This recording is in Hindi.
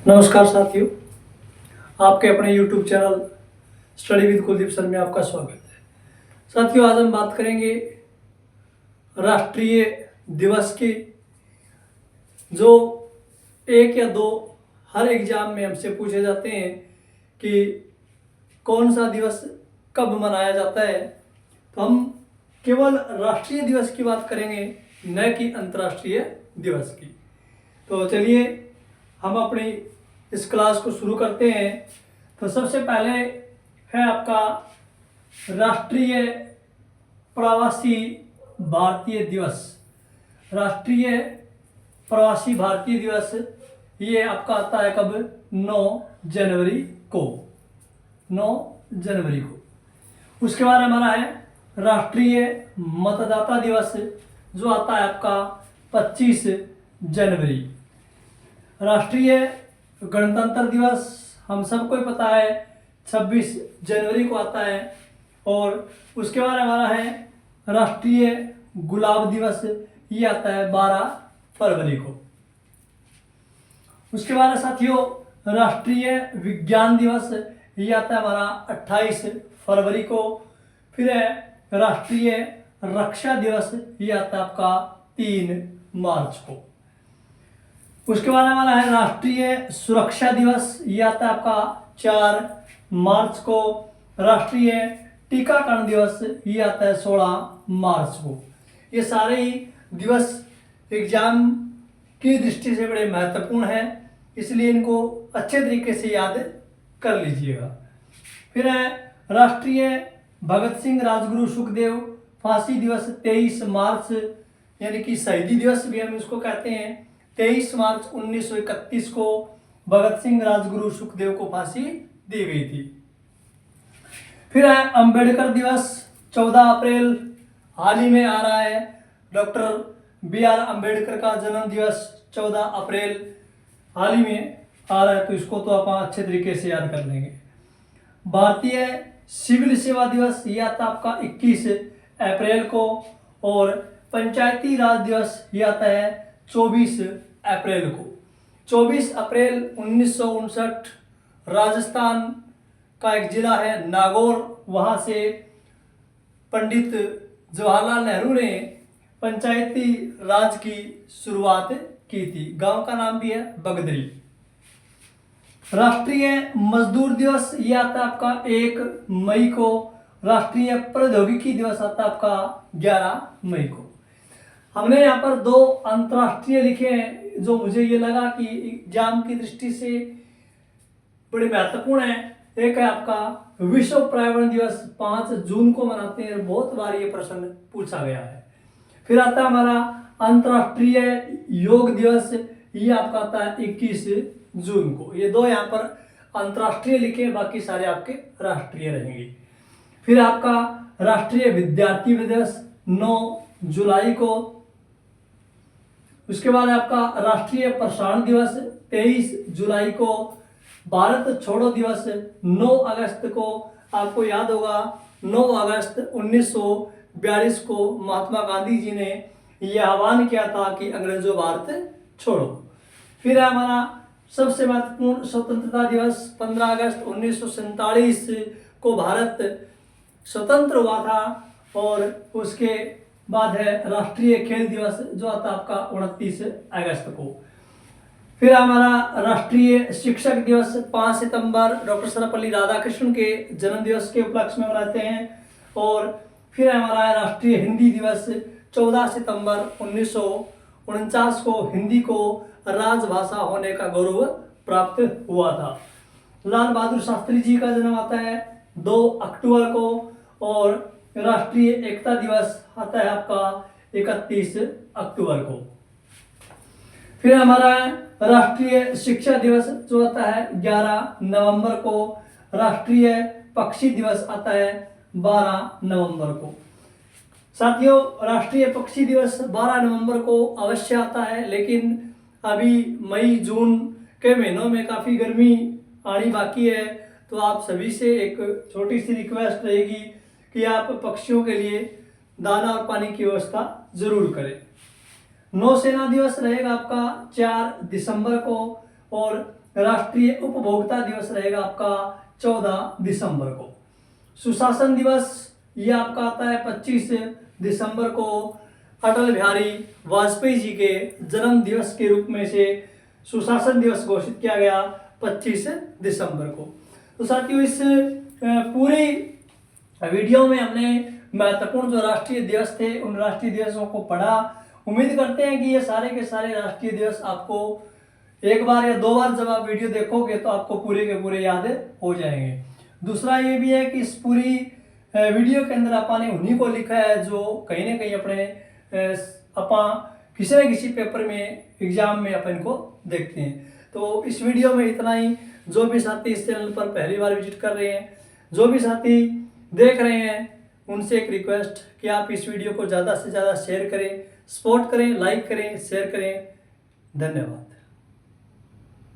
नमस्कार साथियों, आपके अपने YouTube channel study with Kuldeep sir में आपका स्वागत है। साथियों, आज हम बात करेंगे राष्ट्रीय दिवस की, जो एक या दो हर एग्जाम में हमसे पूछे जाते हैं कि कौन सा दिवस कब मनाया जाता है। तो हम केवल राष्ट्रीय दिवस की बात करेंगे, न कि अंतर्राष्ट्रीय दिवस की। तो चलिए हम अपनी इस क्लास को शुरू करते हैं। तो सबसे पहले है आपका राष्ट्रीय प्रवासी भारतीय दिवस। राष्ट्रीय प्रवासी भारतीय दिवस ये आपका आता है कब? 9 जनवरी को। 9 जनवरी को। उसके बाद हमारा है राष्ट्रीय मतदाता दिवस, जो आता है आपका 25 जनवरी। राष्ट्रीय गणतंत्र दिवस हम सबको ही पता है 26 जनवरी को आता है। और उसके बाद हमारा है राष्ट्रीय गुलाब दिवस, ये आता है 12 फरवरी को। उसके बाद साथियों राष्ट्रीय विज्ञान दिवस, ये आता है हमारा 28 फरवरी को। फिर है राष्ट्रीय रक्षा दिवस, ये आता है आपका 3 मार्च को। उसके बाद हमारा है राष्ट्रीय सुरक्षा दिवस, ये आता है आपका 4 मार्च को। राष्ट्रीय टीकाकरण दिवस, ये आता है 16 मार्च को। ये सारे ही दिवस एग्जाम की दृष्टि से बड़े महत्वपूर्ण हैं, इसलिए इनको अच्छे तरीके से याद कर लीजिएगा। फिर है राष्ट्रीय भगत सिंह राजगुरु सुखदेव फांसी दिवस, 23 मार्च, यानी कि शहीदी दिवस भी हम इसको कहते हैं। 23 मार्च 1931 को भगत सिंह राजगुरु सुखदेव को फांसी दी गई थी। फिर है अंबेडकर दिवस, 14 अप्रैल, हाल ही में आ रहा है। डॉक्टर BR अंबेडकर का जन्म दिवस 14 अप्रैल हाल ही में आ रहा है, तो इसको तो आप अच्छे तरीके से याद कर लेंगे। भारतीय सिविल सेवा दिवस, ये आता है आपका 21 अप्रैल को। और पंचायती राज दिवस, ये आता है 24 अप्रैल को। 24 अप्रैल 1959 राजस्थान का एक जिला है नागौर, वहाँ से पंडित जवाहरलाल नेहरू ने पंचायती राज की शुरुआत की थी। गांव का नाम भी है बगदरी। राष्ट्रीय मजदूर दिवस, ये आता है आपका 1 मई को। राष्ट्रीय प्रौद्योगिकी दिवस आता है आपका 11 मई को। हमने यहाँ पर 2 अंतर्राष्ट्रीय लिखे हैं, जो मुझे ये लगा कि एग्जाम की दृष्टि से बड़े महत्वपूर्ण है। एक है आपका विश्व पर्यावरण दिवस, 5 जून को मनाते हैं, बहुत बार ये प्रश्न पूछा गया है। फिर आता है हमारा अंतर्राष्ट्रीय योग दिवस, ये आपका आता है 21 जून को। ये 2 यहाँ पर अंतर्राष्ट्रीय लिखे, बाकी सारे आपके राष्ट्रीय रहेंगे। फिर आपका राष्ट्रीय विद्यार्थी दिवस 9 जुलाई को। उसके बाद आपका राष्ट्रीय प्रसारण दिवस 23 जुलाई को। भारत छोड़ो दिवस 9 अगस्त को। आपको याद होगा 9 अगस्त 1942 को महात्मा गांधी जी ने यह आह्वान किया था कि अंग्रेजों भारत छोड़ो। फिर हमारा सबसे महत्वपूर्ण स्वतंत्रता दिवस 15 अगस्त 1947 को भारत स्वतंत्र हुआ था। और उसके बाद है राष्ट्रीय खेल दिवस, जो आता है आपका 29 अगस्त को। फिर हमारा राष्ट्रीय शिक्षक दिवस 5 सितंबर डॉक्टर सर्वपल्ली राधाकृष्णन के जन्म दिवस के उपलक्ष्य में मनाते हैं। और फिर हमारा राष्ट्रीय हिंदी दिवस 14 सितंबर 1949 को हिंदी को राजभाषा होने का गौरव प्राप्त हुआ था। लाल बहादुर शास्त्री जी का जन्म आता है 2 अक्टूबर को। और राष्ट्रीय एकता दिवस आता है आपका 31 अक्टूबर को। फिर हमारा राष्ट्रीय शिक्षा दिवस जो आता है 11 नवंबर को। राष्ट्रीय पक्षी दिवस आता है 12 नवंबर को। साथियों, राष्ट्रीय पक्षी दिवस 12 नवंबर को अवश्य आता है, लेकिन अभी मई जून के महीनों में काफ़ी गर्मी आनी बाकी है। तो आप सभी से एक छोटी सी रिक्वेस्ट रहेगी कि आप पक्षियों के लिए दाना और पानी की व्यवस्था जरूर करें। नौसेना दिवस रहेगा आपका 4 दिसंबर को। और राष्ट्रीय उपभोक्ता दिवस रहेगा आपका 14 दिसंबर को। सुशासन दिवस ये आपका आता है 25 दिसंबर को। अटल बिहारी वाजपेयी जी के जन्म दिवस के रूप में से सुशासन दिवस घोषित किया गया 25 दिसंबर को। तो साथियों इस पूरी वीडियो में हमने महत्वपूर्ण जो राष्ट्रीय दिवस थे उन राष्ट्रीय दिवसों को पढ़ा। उम्मीद करते हैं कि ये सारे के सारे राष्ट्रीय दिवस आपको एक बार या 2 बार जब आप वीडियो देखोगे तो आपको पूरे के पूरे याद हो जाएंगे। दूसरा ये भी है कि इस पूरी वीडियो के अंदर अपन ने उन्हीं को लिखा है जो कहीं ना कहीं अपने अपन किसी न किसी पेपर में एग्जाम में अपन को देखते हैं। तो इस वीडियो में इतना ही। जो भी साथी इस चैनल पर पहली बार विजिट कर रहे हैं, जो भी साथी देख रहे हैं, उनसे एक रिक्वेस्ट कि आप इस वीडियो को ज़्यादा से ज़्यादा शेयर करें, सपोर्ट करें, लाइक करें, शेयर करें। धन्यवाद।